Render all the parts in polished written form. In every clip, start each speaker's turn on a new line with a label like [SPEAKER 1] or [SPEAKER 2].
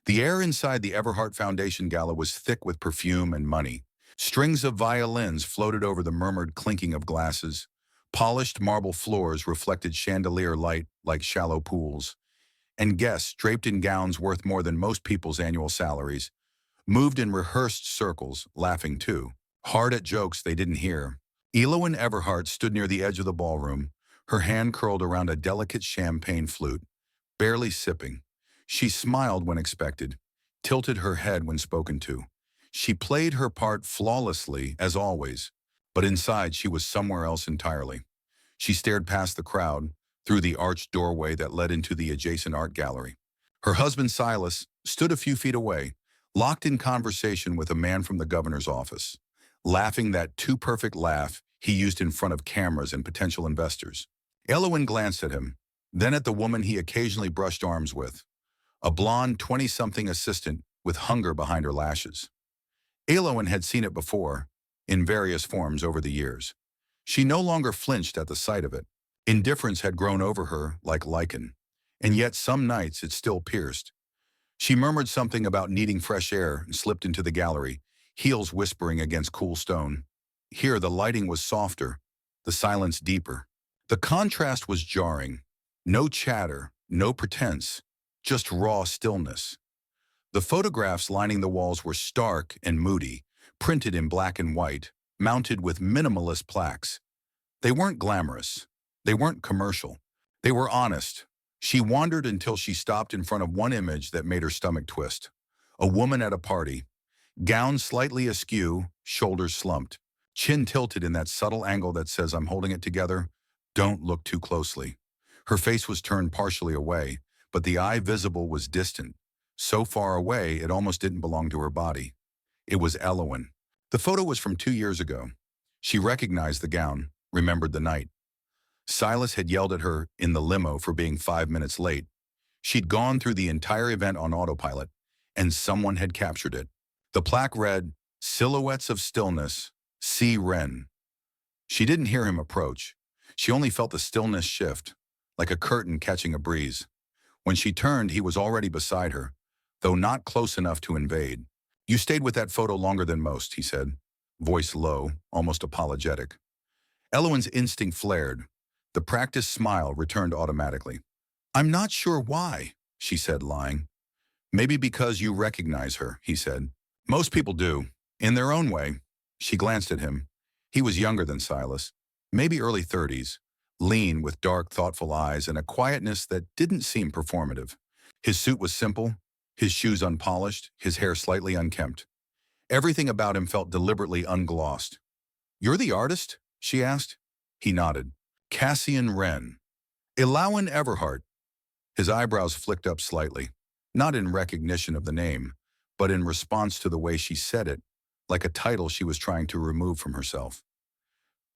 [SPEAKER 1] The air inside the Everhart Foundation Gala was thick with perfume and money. Strings of violins floated over the murmured clinking of glasses. Polished marble floors reflected chandelier light like shallow pools. And guests, draped in gowns worth more than most people's annual salaries, moved in rehearsed circles, laughing too, hard at jokes they didn't hear. Eloin Everhart stood near the edge of the ballroom, her hand curled around a delicate champagne flute, barely sipping. She smiled when expected, tilted her head when spoken to. She played her part flawlessly, as always, but inside she was somewhere else entirely. She stared past the crowd, through the arched doorway that led into the adjacent art gallery. Her husband Silas stood a few feet away, locked in conversation with a man from the governor's office, laughing that too-perfect laugh he used in front of cameras and potential investors. Eloin glanced at him, then at the woman he occasionally brushed arms with, a blonde 20-something assistant with hunger behind her lashes. Eloin had seen it before, in various forms over the years. She no longer flinched at the sight of it. Indifference had grown over her like lichen, and yet some nights it still pierced. She murmured something about needing fresh air and slipped into the gallery, heels whispering against cool stone. Here the lighting was softer, the silence deeper. The contrast was jarring. No chatter, no pretense, just raw stillness. The photographs lining the walls were stark and moody, printed in black and white, mounted with minimalist plaques. They weren't glamorous. They weren't commercial. They were honest. She wandered until she stopped in front of one image that made her stomach twist. A woman at a party, gown slightly askew, shoulders slumped, chin tilted in that subtle angle that says, "I'm holding it together. Don't look too closely." Her face was turned partially away, but the eye visible was distant, so far away it almost didn't belong to her body. It was Eloin. The photo was from 2 years ago. She recognized the gown, remembered the night. Silas had yelled at her in the limo for being 5 minutes late. She'd gone through the entire event on autopilot, and someone had captured it. The plaque read, "Silhouettes of Stillness, C. Wren." She didn't hear him approach. She only felt the stillness shift, like a curtain catching a breeze. When she turned, he was already beside her, though not close enough to invade. "You stayed with that photo longer than most," he said, voice low, almost apologetic. Eloin's instinct flared. The practiced smile returned automatically. "I'm not sure why," she said, lying. "Maybe because you recognize her," he said. "Most people do, in their own way." She glanced at him. He was younger than Silas, maybe early 30s, lean with dark, thoughtful eyes and a quietness that didn't seem performative. His suit was simple, his shoes unpolished, his hair slightly unkempt. Everything about him felt deliberately unglossed. "You're the artist?" she asked. He nodded. "Cassian Wren. Eloin Everhart." His eyebrows flicked up slightly, not in recognition of the name, but in response to the way she said it, like a title she was trying to remove from herself.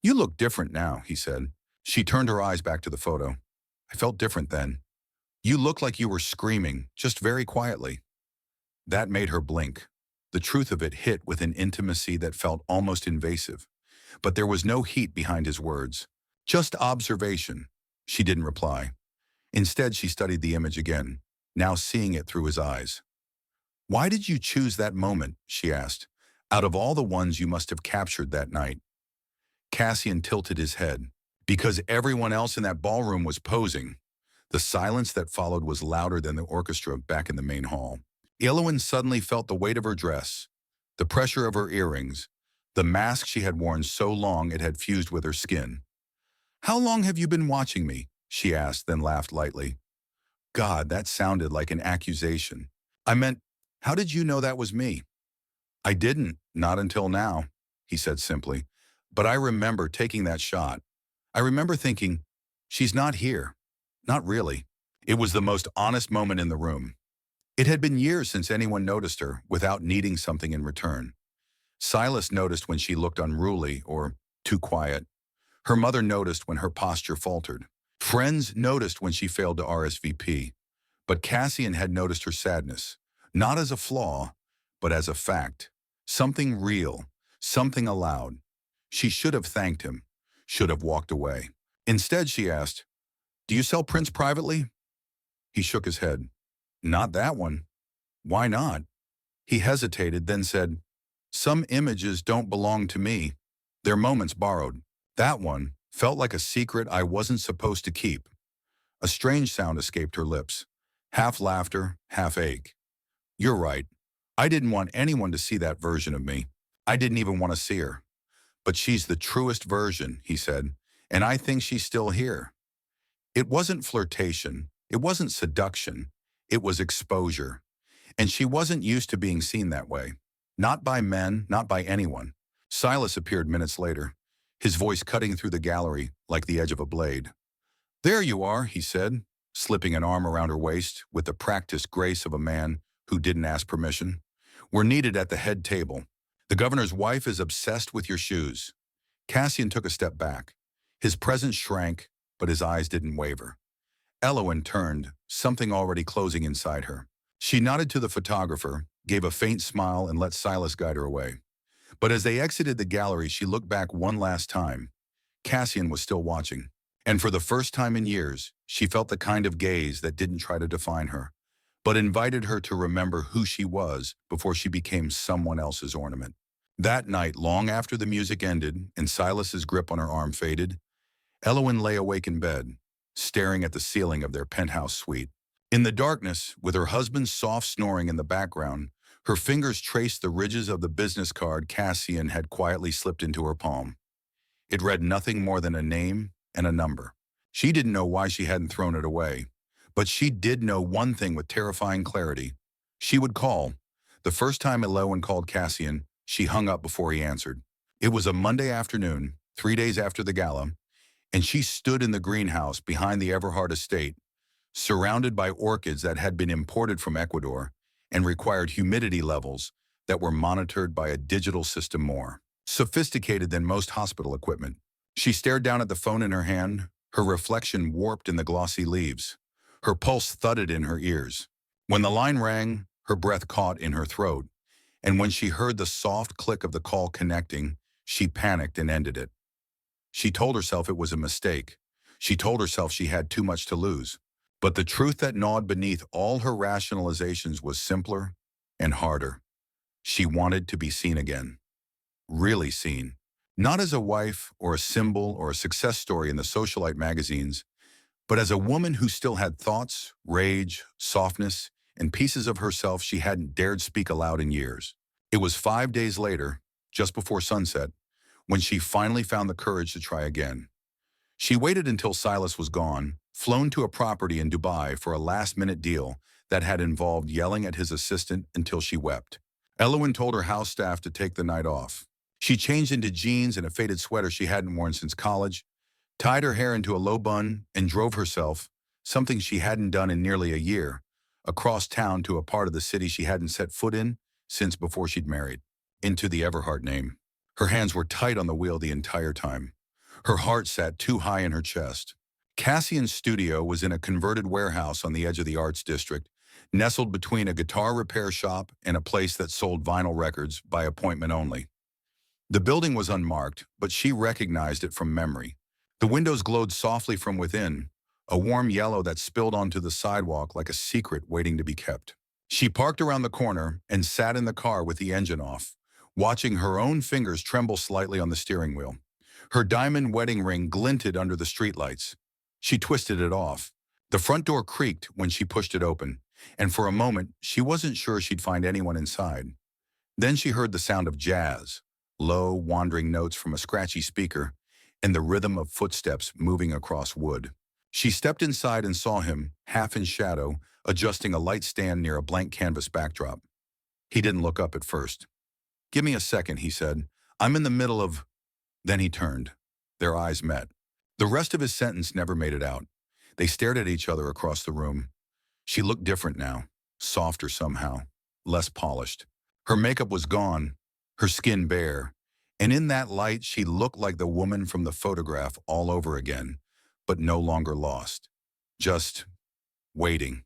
[SPEAKER 1] "You look different now," he said. She turned her eyes back to the photo. "I felt different then. You looked like you were screaming, just very quietly." That made her blink. The truth of it hit with an intimacy that felt almost invasive. But there was no heat behind his words. Just observation. She didn't reply. Instead, she studied the image again, now seeing it through his eyes. "Why did you choose that moment?" she asked. "Out of all the ones you must have captured that night." Cassian tilted his head. "Because everyone else in that ballroom was posing." The silence that followed was louder than the orchestra back in the main hall. Eloin suddenly felt the weight of her dress, the pressure of her earrings, the mask she had worn so long it had fused with her skin. "How long have you been watching me?" she asked, then laughed lightly. God, that sounded like an accusation. "I meant, how did you know that was me?" "I didn't, not until now," he said simply. "But I remember taking that shot. I remember thinking, she's not here. Not really." It was the most honest moment in the room. It had been years since anyone noticed her without needing something in return. Silas noticed when she looked unruly or too quiet. Her mother noticed when her posture faltered. Friends noticed when she failed to RSVP. But Cassian had noticed her sadness, not as a flaw, but as a fact. Something real, something allowed. She should have thanked him, should have walked away. Instead, she asked, "Do you sell prints privately?" He shook his head. "Not that one." Why not? He hesitated, then said, "Some images don't belong to me. They're moments borrowed. That one felt like a secret I wasn't supposed to keep." A strange sound escaped her lips. Half laughter, half ache. "You're right. I didn't want anyone to see that version of me. I didn't even want to see her. But she's the truest version," he said, "and I think she's still here." It wasn't flirtation. It wasn't seduction. It was exposure. And she wasn't used to being seen that way. Not by men, not by anyone. Silas appeared minutes later, his voice cutting through the gallery like the edge of a blade. "There you are," he said, slipping an arm around her waist with the practiced grace of a man who didn't ask permission. "We're needed at the head table. The governor's wife is obsessed with your shoes." Cassian took a step back. His presence shrank, but his eyes didn't waver. Elowen turned, something already closing inside her. She nodded to the photographer, gave a faint smile, and let Silas guide her away. But as they exited the gallery, she looked back one last time. Cassian was still watching. And for the first time in years, she felt the kind of gaze that didn't try to define her, but invited her to remember who she was before she became someone else's ornament. That night, long after the music ended and Silas's grip on her arm faded, Elowen lay awake in bed, staring at the ceiling of their penthouse suite. In the darkness, with her husband's soft snoring in the background, her fingers traced the ridges of the business card Cassian had quietly slipped into her palm. It read nothing more than a name and a number. She didn't know why she hadn't thrown it away, but she did know one thing with terrifying clarity. She would call. The first time Elowen called Cassian, she hung up before he answered. It was a Monday afternoon, 3 days after the gala, and she stood in the greenhouse behind the Everhart estate, surrounded by orchids that had been imported from Ecuador and required humidity levels that were monitored by a digital system more sophisticated than most hospital equipment. She stared down at the phone in her hand, her reflection warped in the glossy leaves. Her pulse thudded in her ears. When the line rang, her breath caught in her throat, and when she heard the soft click of the call connecting, she panicked and ended it. She told herself it was a mistake. She told herself she had too much to lose. But the truth that gnawed beneath all her rationalizations was simpler and harder. She wanted to be seen again. Really seen. Not as a wife or a symbol or a success story in the socialite magazines, but as a woman who still had thoughts, rage, softness, and pieces of herself she hadn't dared speak aloud in years. It was 5 days later, just before sunset, when she finally found the courage to try again. She waited until Silas was gone, flown to a property in Dubai for a last-minute deal that had involved yelling at his assistant until she wept. Elowen told her house staff to take the night off. She changed into jeans and a faded sweater she hadn't worn since college, tied her hair into a low bun, and drove herself, something she hadn't done in nearly a year, across town to a part of the city she hadn't set foot in since before she'd married, into the Everhart name. Her hands were tight on the wheel the entire time. Her heart sat too high in her chest. Cassian's studio was in a converted warehouse on the edge of the arts district, nestled between a guitar repair shop and a place that sold vinyl records by appointment only. The building was unmarked, but she recognized it from memory. The windows glowed softly from within, a warm yellow that spilled onto the sidewalk like a secret waiting to be kept. She parked around the corner and sat in the car with the engine off, watching her own fingers tremble slightly on the steering wheel. Her diamond wedding ring glinted under the streetlights. She twisted it off. The front door creaked when she pushed it open, and for a moment she wasn't sure she'd find anyone inside. Then she heard the sound of jazz, low, wandering notes from a scratchy speaker, and the rhythm of footsteps moving across wood. She stepped inside and saw him, half in shadow, adjusting a light stand near a blank canvas backdrop. He didn't look up at first. "Give me a second," he said. "I'm in the middle of—" Then he turned. Their eyes met. The rest of his sentence never made it out. They stared at each other across the room. She looked different now, softer somehow, less polished. Her makeup was gone, her skin bare, and in that light she looked like the woman from the photograph all over again, but no longer lost. Just waiting.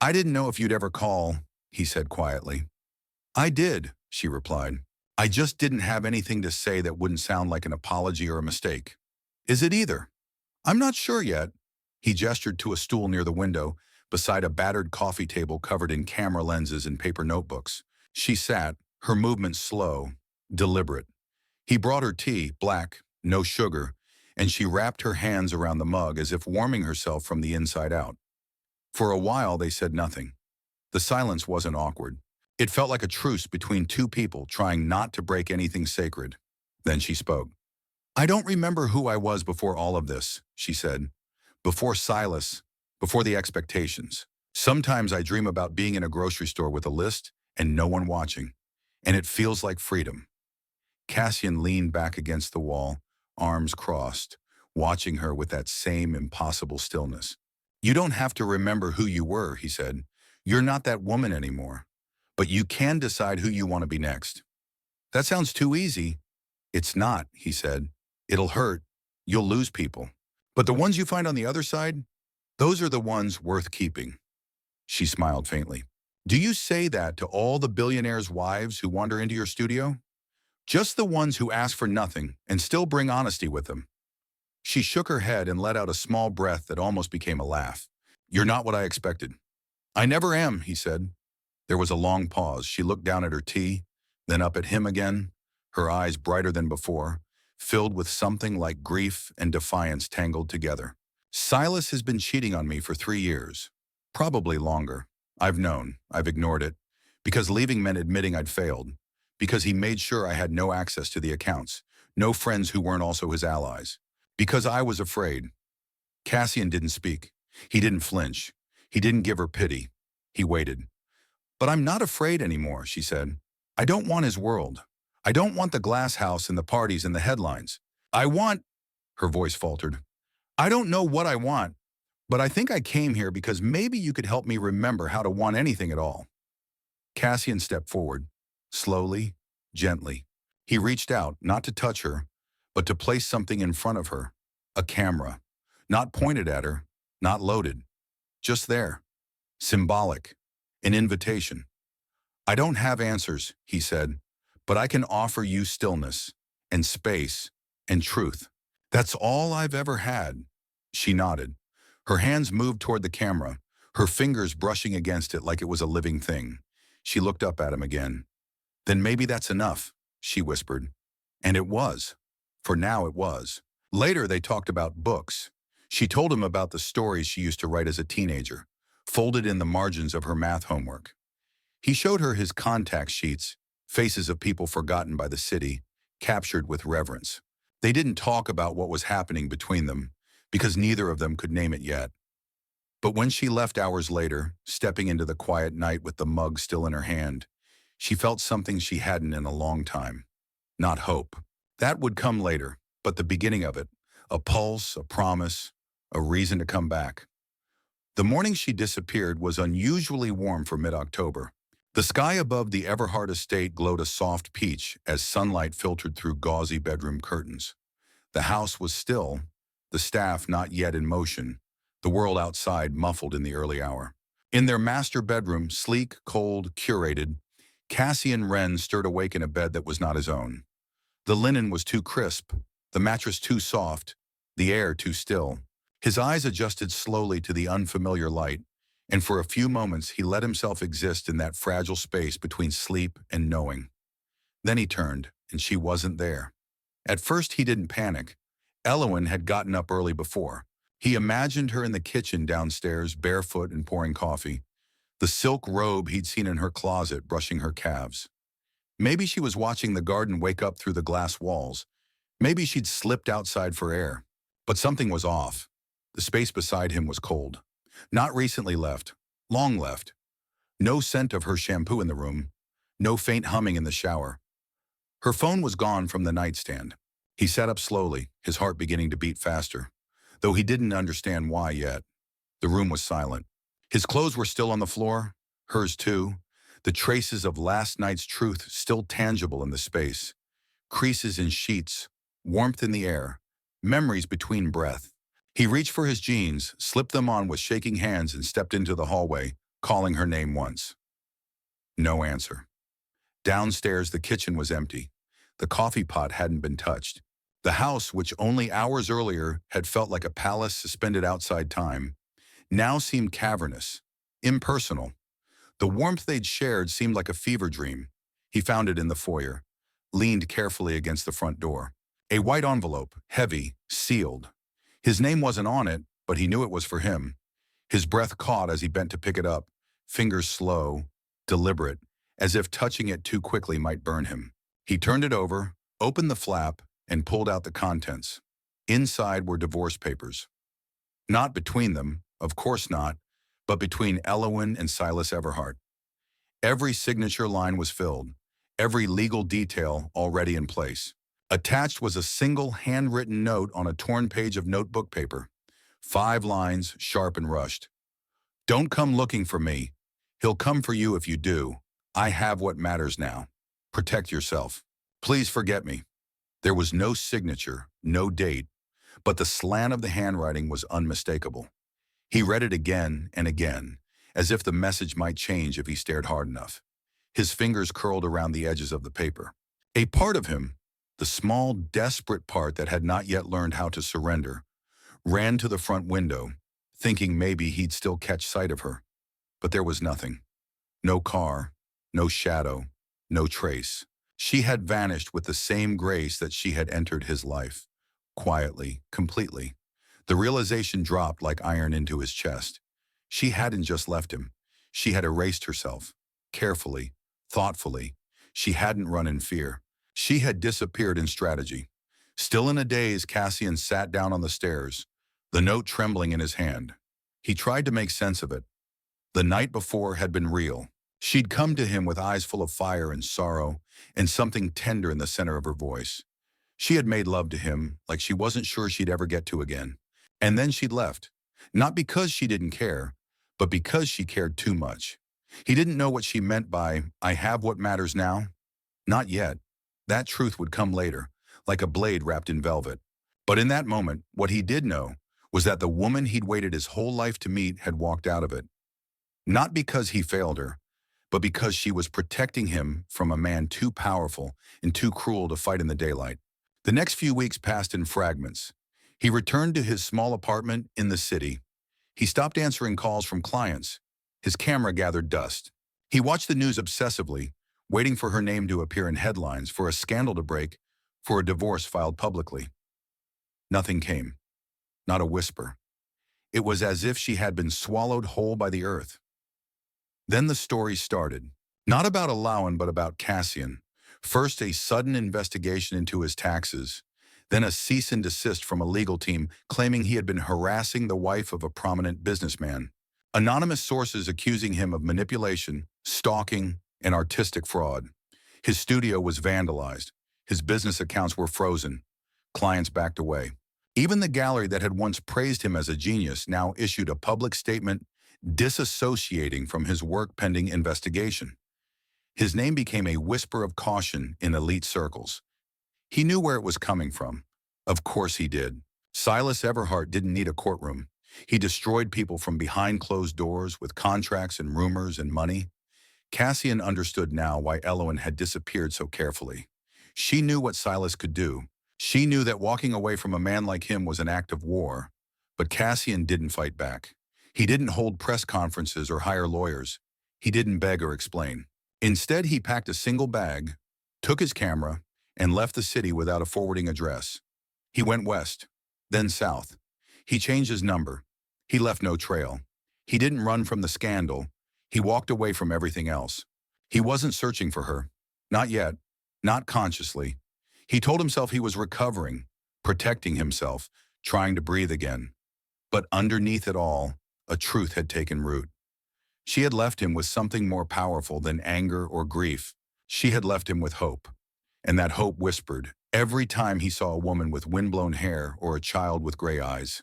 [SPEAKER 1] "I didn't know if you'd ever call," he said quietly. "I did," she replied. "I just didn't have anything to say that wouldn't sound like an apology or a mistake." "Is it either?" "I'm not sure yet." He gestured to a stool near the window, beside a battered coffee table covered in camera lenses and paper notebooks. She sat, her movements slow, deliberate. He brought her tea, black, no sugar, and she wrapped her hands around the mug as if warming herself from the inside out. For a while, they said nothing. The silence wasn't awkward. It felt like a truce between two people trying not to break anything sacred. Then she spoke. "I don't remember who I was before all of this," she said. "Before Silas, before the expectations. Sometimes I dream about being in a grocery store with a list and no one watching, and it feels like freedom." Cassian leaned back against the wall, arms crossed, watching her with that same impossible stillness. "You don't have to remember who you were," he said. "You're not that woman anymore. But you can decide who you want to be next." "That sounds too easy." "It's not," he said. "It'll hurt. You'll lose people. But the ones you find on the other side, those are the ones worth keeping." She smiled faintly. "Do you say that to all the billionaires' wives who wander into your studio? Just the ones who ask for nothing and still bring honesty with them?" She shook her head and let out a small breath that almost became a laugh. "You're not what I expected." "I never am," he said. There was a long pause. She looked down at her tea, then up at him again, her eyes brighter than before, filled with something like grief and defiance tangled together. "Silas has been cheating on me for 3 years. Probably longer. I've known. I've ignored it. Because leaving meant admitting I'd failed. Because he made sure I had no access to the accounts, no friends who weren't also his allies. Because I was afraid." Cassian didn't speak. He didn't flinch. He didn't give her pity. He waited. "But I'm not afraid anymore," she said. "I don't want his world. I don't want the glass house and the parties and the headlines. I want—" Her voice faltered. "I don't know what I want, but I think I came here because maybe you could help me remember how to want anything at all." Cassian stepped forward, slowly, gently. He reached out, not to touch her, but to place something in front of her. A camera. Not pointed at her, not loaded. Just there. Symbolic. An invitation. "I don't have answers," he said, "but I can offer you stillness, and space, and truth. That's all I've ever had." She nodded. Her hands moved toward the camera, her fingers brushing against it like it was a living thing. She looked up at him again. "Then maybe that's enough," she whispered. And it was. For now it was. Later they talked about books. She told him about the stories she used to write as a teenager, folded in the margins of her math homework. He showed her his contact sheets, faces of people forgotten by the city, captured with reverence. They didn't talk about what was happening between them, because neither of them could name it yet. But when she left hours later, stepping into the quiet night with the mug still in her hand, she felt something she hadn't in a long time. Not hope. That would come later, but the beginning of it, a pulse, a promise, a reason to come back. The morning she disappeared was unusually warm for mid-October. The sky above the Everhart estate glowed a soft peach as sunlight filtered through gauzy bedroom curtains. The house was still, the staff not yet in motion, the world outside muffled in the early hour. In their master bedroom, sleek, cold, curated, Cassian Wren stirred awake in a bed that was not his own. The linen was too crisp, the mattress too soft, the air too still. His eyes adjusted slowly to the unfamiliar light, and for a few moments he let himself exist in that fragile space between sleep and knowing. Then he turned, and she wasn't there. At first he didn't panic. Elowen had gotten up early before. He imagined her in the kitchen downstairs, barefoot and pouring coffee, the silk robe he'd seen in her closet brushing her calves. Maybe she was watching the garden wake up through the glass walls. Maybe she'd slipped outside for air. But something was off. The space beside him was cold. Not recently left, long left. No scent of her shampoo in the room, no faint humming in the shower. Her phone was gone from the nightstand. He sat up slowly, his heart beginning to beat faster, though he didn't understand why yet. The room was silent. His clothes were still on the floor, hers too, the traces of last night's truth still tangible in the space. Creases in sheets, warmth in the air, memories between breath. He reached for his jeans, slipped them on with shaking hands and stepped into the hallway, calling her name once. No answer. Downstairs, the kitchen was empty. The coffee pot hadn't been touched. The house, which only hours earlier had felt like a palace suspended outside time, now seemed cavernous, impersonal. The warmth they'd shared seemed like a fever dream. He found it in the foyer, leaned carefully against the front door. A white envelope, heavy, sealed. His name wasn't on it, but he knew it was for him. His breath caught as he bent to pick it up, fingers slow, deliberate, as if touching it too quickly might burn him. He turned it over, opened the flap, and pulled out the contents. Inside were divorce papers. Not between them, of course not, but between Elowen and Silas Everhart. Every signature line was filled, every legal detail already in place. Attached was a single handwritten note on a torn page of notebook paper. 5 lines, sharp and rushed. "Don't come looking for me. He'll come for you if you do. I have what matters now. Protect yourself. Please forget me." There was no signature, no date, but the slant of the handwriting was unmistakable. He read it again and again, as if the message might change if he stared hard enough. His fingers curled around the edges of the paper. A part of him, the small, desperate part that had not yet learned how to surrender, ran to the front window, thinking maybe he'd still catch sight of her. But there was nothing. No car, no shadow, no trace. She had vanished with the same grace that she had entered his life, quietly, completely. The realization dropped like iron into his chest. She hadn't just left him. She had erased herself, carefully, thoughtfully. She hadn't run in fear. She had disappeared in strategy. Still in a daze, Cassian sat down on the stairs, the note trembling in his hand. He tried to make sense of it. The night before had been real. She'd come to him with eyes full of fire and sorrow, and something tender in the center of her voice. She had made love to him like she wasn't sure she'd ever get to again. And then she'd left. Not because she didn't care, but because she cared too much. He didn't know what she meant by, "I have what matters now." Not yet. That truth would come later, like a blade wrapped in velvet. But in that moment, what he did know was that the woman he'd waited his whole life to meet had walked out of it. Not because he failed her, but because she was protecting him from a man too powerful and too cruel to fight in the daylight. The next few weeks passed in fragments. He returned to his small apartment in the city. He stopped answering calls from clients. His camera gathered dust. He watched the news obsessively, waiting for her name to appear in headlines, for a scandal to break, for a divorce filed publicly. Nothing came. Not a whisper. It was as if she had been swallowed whole by the earth. Then the story started. Not about Alawan, but about Cassian. First, a sudden investigation into his taxes. Then a cease and desist from a legal team claiming he had been harassing the wife of a prominent businessman. Anonymous sources accusing him of manipulation, stalking, and artistic fraud. His studio was vandalized. His business accounts were frozen. Clients backed away. Even the gallery that had once praised him as a genius now issued a public statement disassociating from his work pending investigation. His name became a whisper of caution in elite circles. He knew where it was coming from. Of course he did. Silas Everhart didn't need a courtroom. He destroyed people from behind closed doors with contracts and rumors and money. Cassian understood now why Elowen had disappeared so carefully. She knew what Silas could do. She knew that walking away from a man like him was an act of war. But Cassian didn't fight back. He didn't hold press conferences or hire lawyers. He didn't beg or explain. Instead, he packed a single bag, took his camera, and left the city without a forwarding address. He went west, then south. He changed his number. He left no trail. He didn't run from the scandal. He walked away from everything else. He wasn't searching for her. Not yet. Not consciously. He told himself he was recovering, protecting himself, trying to breathe again. But underneath it all, a truth had taken root. She had left him with something more powerful than anger or grief. She had left him with hope. And that hope whispered every time he saw a woman with windblown hair or a child with gray eyes.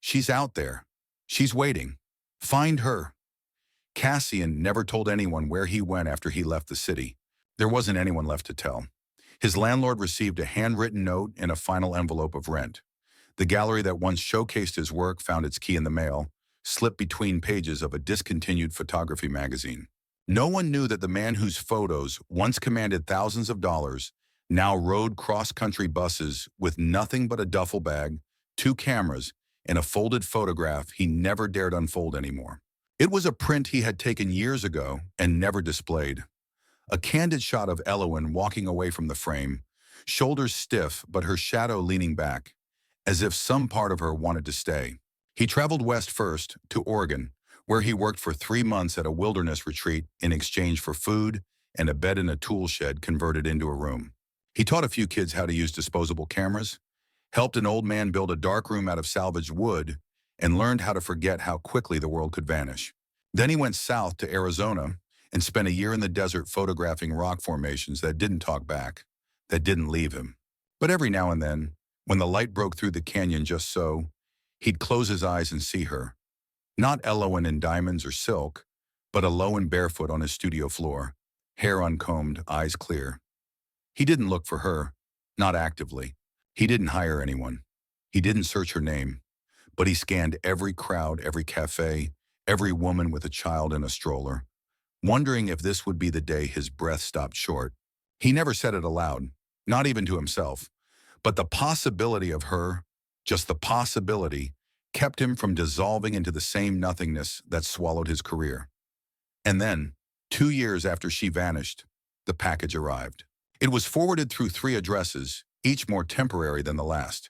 [SPEAKER 1] "She's out there. She's waiting. Find her." Cassian never told anyone where he went after he left the city. There wasn't anyone left to tell. His landlord received a handwritten note and a final envelope of rent. The gallery that once showcased his work found its key in the mail, slipped between pages of a discontinued photography magazine. No one knew that the man whose photos once commanded thousands of dollars now rode cross-country buses with nothing but a duffel bag, 2 cameras, and a folded photograph he never dared unfold anymore. It was a print he had taken years ago and never displayed. A candid shot of Elowen walking away from the frame, shoulders stiff but her shadow leaning back, as if some part of her wanted to stay. He traveled west first, to Oregon, where he worked for 3 months at a wilderness retreat in exchange for food and a bed in a tool shed converted into a room. He taught a few kids how to use disposable cameras, helped an old man build a dark room out of salvaged wood, and learned how to forget how quickly the world could vanish. Then he went south to Arizona and spent a year in the desert photographing rock formations that didn't talk back, that didn't leave him. But every now and then, when the light broke through the canyon just so, he'd close his eyes and see her. Not Elowen in diamonds or silk, but alone barefoot on his studio floor, hair uncombed, eyes clear. He didn't look for her, not actively. He didn't hire anyone. He didn't search her name. But he scanned every crowd, every cafe, every woman with a child in a stroller, wondering if this would be the day his breath stopped short. He never said it aloud, not even to himself. But the possibility of her, just the possibility, kept him from dissolving into the same nothingness that swallowed his career. And then, 2 years after she vanished, the package arrived. It was forwarded through 3 addresses, each more temporary than the last.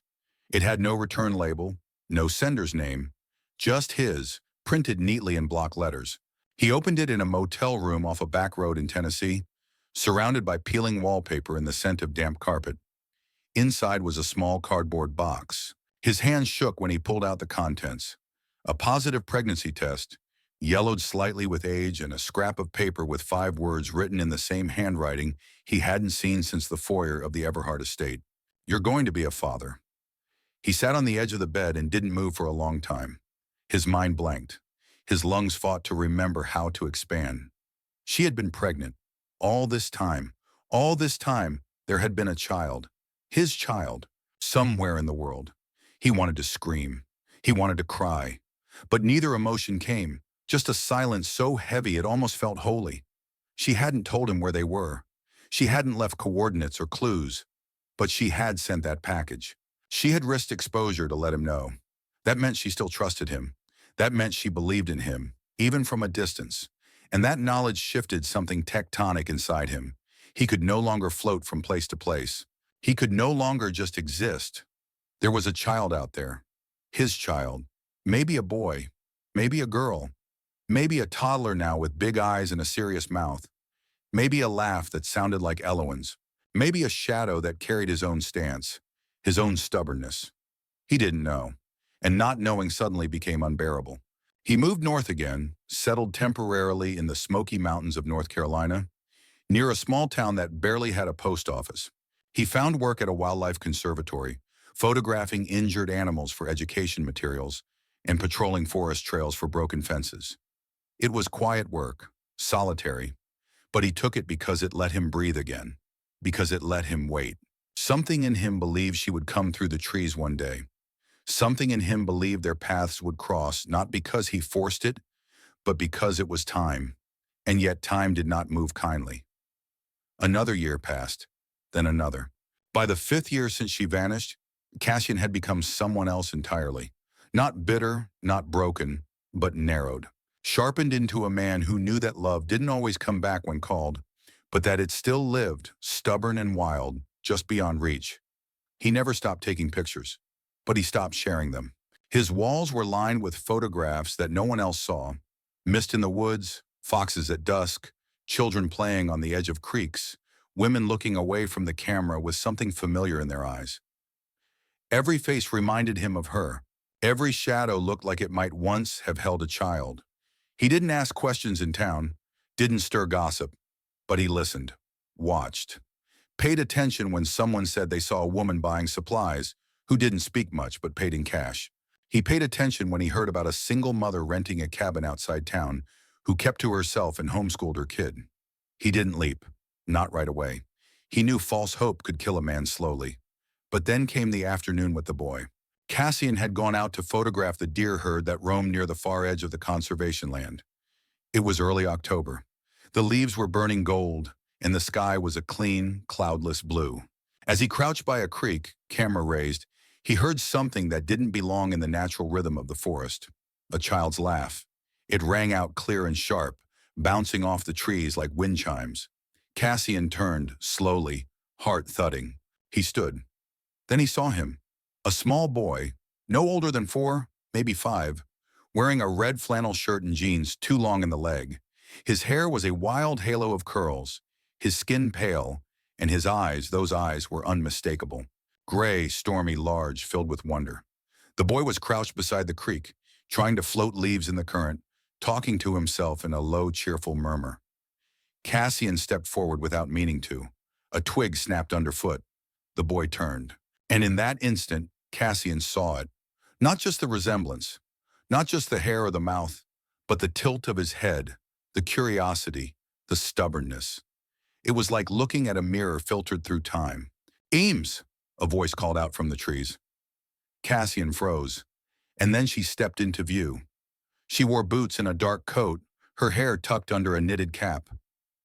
[SPEAKER 1] It had no return label, no sender's name, just his, printed neatly in block letters. He opened it in a motel room off a back road in Tennessee, surrounded by peeling wallpaper and the scent of damp carpet. Inside was a small cardboard box. His hands shook when he pulled out the contents. A positive pregnancy test, yellowed slightly with age, and a scrap of paper with 5 words written in the same handwriting he hadn't seen since the foyer of the Everhart estate. "You're going to be a father." He sat on the edge of the bed and didn't move for a long time. His mind blanked. His lungs fought to remember how to expand. She had been pregnant. All this time, there had been a child. His child, somewhere in the world. He wanted to scream. He wanted to cry. But neither emotion came, just a silence so heavy it almost felt holy. She hadn't told him where they were. She hadn't left coordinates or clues. But she had sent that package. She had risked exposure to let him know. That meant she still trusted him. That meant she believed in him, even from a distance. And that knowledge shifted something tectonic inside him. He could no longer float from place to place. He could no longer just exist. There was a child out there. His child. Maybe a boy. Maybe a girl. Maybe a toddler now with big eyes and a serious mouth. Maybe a laugh that sounded like Elowen's. Maybe a shadow that carried his own stance, his own stubbornness. He didn't know, and not knowing suddenly became unbearable. He moved north again, settled temporarily in the Smoky Mountains of North Carolina, near a small town that barely had a post office. He found work at a wildlife conservatory, photographing injured animals for education materials and patrolling forest trails for broken fences. It was quiet work, solitary, but he took it because it let him breathe again, because it let him wait. Something in him believed she would come through the trees one day. Something in him believed their paths would cross, not because he forced it, but because it was time. And yet time did not move kindly. Another year passed, then another. By the 5th year since she vanished, Cassian had become someone else entirely. Not bitter, not broken, but narrowed. Sharpened into a man who knew that love didn't always come back when called, but that it still lived, stubborn and wild, just beyond reach. He never stopped taking pictures, but he stopped sharing them. His walls were lined with photographs that no one else saw. Mist in the woods, foxes at dusk, children playing on the edge of creeks, women looking away from the camera with something familiar in their eyes. Every face reminded him of her. Every shadow looked like it might once have held a child. He didn't ask questions in town, didn't stir gossip, but he listened, watched, paid attention when someone said they saw a woman buying supplies who didn't speak much but paid in cash. He paid attention when he heard about a single mother renting a cabin outside town who kept to herself and homeschooled her kid. He didn't leap, not right away. He knew false hope could kill a man slowly. But then came the afternoon with the boy. Cassian had gone out to photograph the deer herd that roamed near the far edge of the conservation land. It was early October. The leaves were burning gold, and the sky was a clean, cloudless blue. As he crouched by a creek, camera raised, He heard something that didn't belong in the natural rhythm of the forest. A child's laugh. It rang out clear and sharp, bouncing off the trees like wind chimes. Cassian turned, slowly, heart thudding. He stood. Then he saw him. A small boy, no older than 4, maybe 5, wearing a red flannel shirt and jeans too long in the leg. His hair was a wild halo of curls, his skin pale, and his eyes, those eyes were unmistakable. Gray, stormy, large, filled with wonder. The boy was crouched beside the creek, trying to float leaves in the current, talking to himself in a low, cheerful murmur. Cassian stepped forward without meaning to. A twig snapped underfoot. The boy turned. And in that instant, Cassian saw it. Not just the resemblance, not just the hair or the mouth, but the tilt of his head, the curiosity, the stubbornness. It was like looking at a mirror filtered through time. "Eames!" a voice called out from the trees. Cassian froze, and then she stepped into view. She wore boots and a dark coat, her hair tucked under a knitted cap.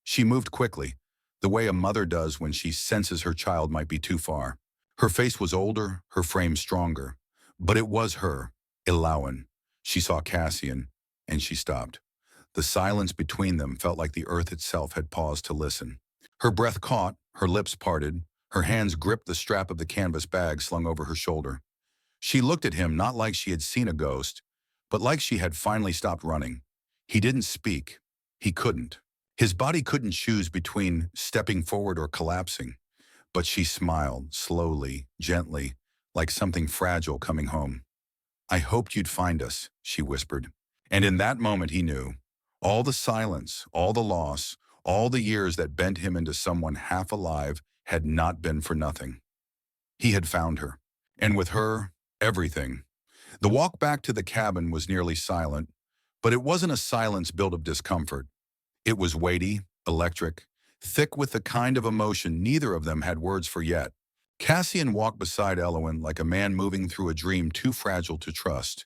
[SPEAKER 1] She moved quickly, the way a mother does when she senses her child might be too far. Her face was older, her frame stronger. But it was her, Ilawan. She saw Cassian, and she stopped. The silence between them felt like the earth itself had paused to listen. Her breath caught, her lips parted, her hands gripped the strap of the canvas bag slung over her shoulder. She looked at him not like she had seen a ghost, but like she had finally stopped running. He didn't speak. He couldn't. His body couldn't choose between stepping forward or collapsing. But she smiled, slowly, gently, like something fragile coming home. "I hoped you'd find us," she whispered. And in that moment he knew. All the silence, all the loss, all the years that bent him into someone half alive had not been for nothing. He had found her. And with her, everything. The walk back to the cabin was nearly silent, but it wasn't a silence built of discomfort. It was weighty, electric, thick with the kind of emotion neither of them had words for yet. Cassian walked beside Elowen like a man moving through a dream too fragile to trust,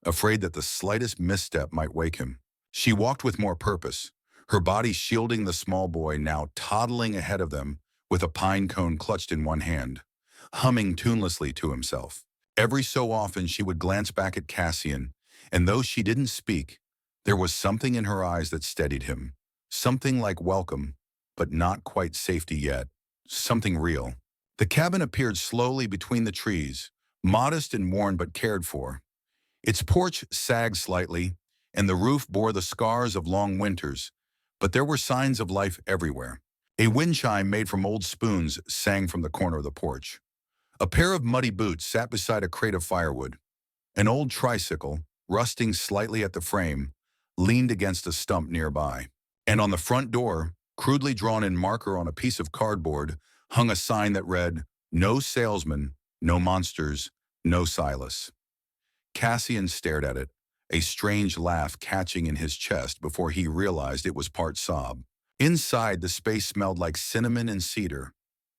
[SPEAKER 1] afraid that the slightest misstep might wake him. She walked with more purpose, her body shielding the small boy now toddling ahead of them with a pine cone clutched in one hand, humming tunelessly to himself. Every so often she would glance back at Cassian, and though she didn't speak, there was something in her eyes that steadied him, something like welcome, but not quite safety yet, something real. The cabin appeared slowly between the trees, modest and worn but cared for. Its porch sagged slightly, and the roof bore the scars of long winters, but there were signs of life everywhere. A wind chime made from old spoons sang from the corner of the porch. A pair of muddy boots sat beside a crate of firewood. An old tricycle, rusting slightly at the frame, leaned against a stump nearby. And on the front door, crudely drawn in marker on a piece of cardboard, hung a sign that read, "No salesman, no monsters, no Silas." Cassian stared at it, a strange laugh catching in his chest before he realized it was part sob. Inside, the space smelled like cinnamon and cedar.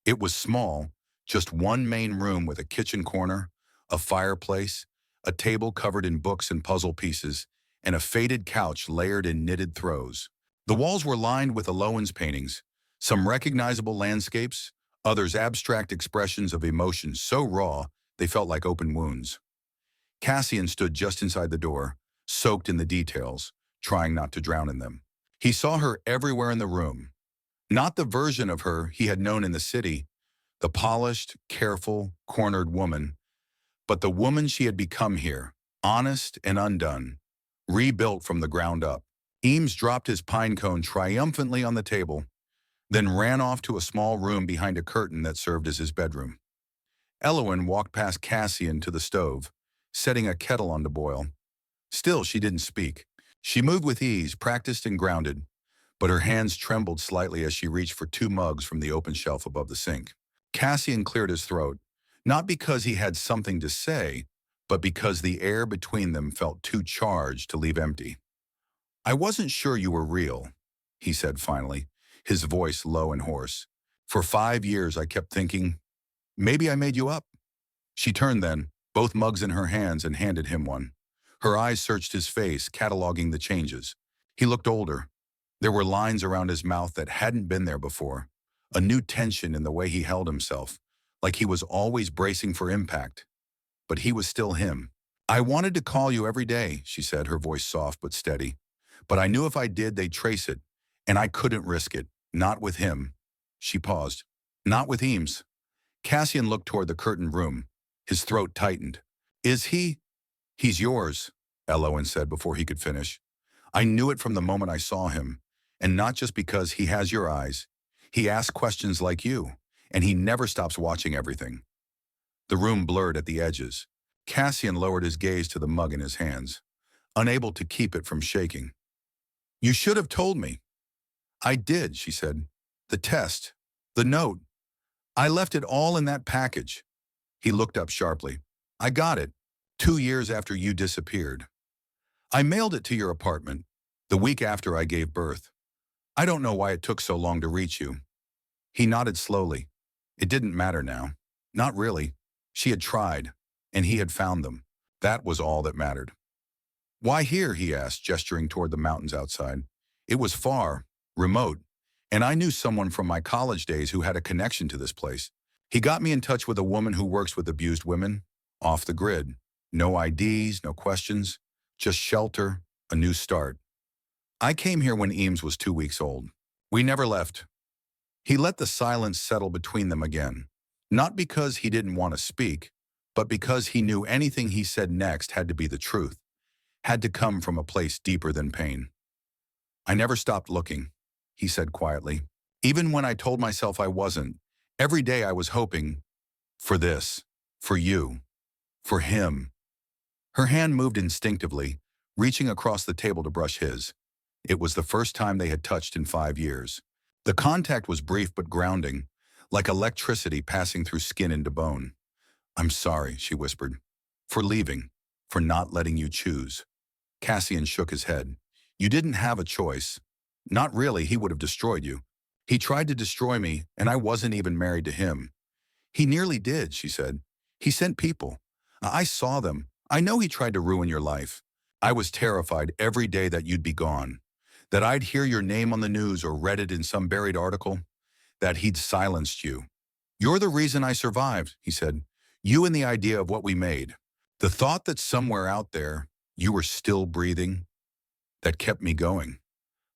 [SPEAKER 1] It was small, just one main room with a kitchen corner, a fireplace, a table covered in books and puzzle pieces, and a faded couch layered in knitted throws. The walls were lined with Alowan's paintings, some recognizable landscapes, others abstract expressions of emotion so raw they felt like open wounds. Cassian stood just inside the door, soaked in the details, trying not to drown in them. He saw her everywhere in the room. Not the version of her he had known in the city, the polished, careful, cornered woman, but the woman she had become here, honest and undone, rebuilt from the ground up. Eames dropped his pine cone triumphantly on the table, then ran off to a small room behind a curtain that served as his bedroom. Elowen walked past Cassian to the stove, setting a kettle on to boil. Still, she didn't speak. She moved with ease, practiced and grounded, but her hands trembled slightly as she reached for 2 mugs from the open shelf above the sink. Cassian cleared his throat, not because he had something to say, but because the air between them felt too charged to leave empty. "I wasn't sure you were real," he said finally, his voice low and hoarse. "For 5 years I kept thinking, maybe I made you up." She turned then, both mugs in her hands, and handed him one. Her eyes searched his face, cataloging the changes. He looked older. There were lines around his mouth that hadn't been there before, a new tension in the way he held himself, like he was always bracing for impact. but he was still him. "I wanted to call you every day," she said, her voice soft but steady. "But I knew if I did, they'd trace it, and I couldn't risk it. Not with him." She paused. "Not with Eames." Cassian looked toward the curtained room. His throat tightened. "Is he?" "He's yours," Elowen said before he could finish. "I knew it from the moment I saw him, and not just because he has your eyes. He asks questions like you, and he never stops watching everything." The room blurred at the edges. Cassian lowered his gaze to the mug in his hands, unable to keep it from shaking. "You should have told me." "I did," she said. "The test, the note. I left it all in that package." He looked up sharply. "I got it 2 years after you disappeared. I mailed it to your apartment the week after I gave birth. I don't know why it took so long to reach you." He nodded slowly. It didn't matter now. Not really. She had tried, and he had found them. That was all that mattered. "Why here?" he asked, gesturing toward the mountains outside. "It was far, remote, and I knew someone from my college days who had a connection to this place. He got me in touch with a woman who works with abused women, off the grid. No IDs, no questions, just shelter, a new start. I came here when Eames was 2 weeks old. We never left." He let the silence settle between them again, not because he didn't want to speak, but because he knew anything he said next had to be the truth, had to come from a place deeper than pain. "I never stopped looking," he said quietly. "Even when I told myself I wasn't, every day I was hoping for this, for you, for him." Her hand moved instinctively, reaching across the table to brush his. It was the first time they had touched in 5 years. The contact was brief but grounding, like electricity passing through skin into bone. "I'm sorry," she whispered, "for leaving, for not letting you choose." Cassian shook his head. "You didn't have a choice. Not really, he would have destroyed you. He tried to destroy me, and I wasn't even married to him." "He nearly did," she said. "He sent people. I saw them. I know he tried to ruin your life. I was terrified every day that you'd be gone, that I'd hear your name on the news or read it in some buried article, that he'd silenced you. You're the reason I survived," he said. "You and the idea of what we made. The thought that somewhere out there, you were still breathing, that kept me going."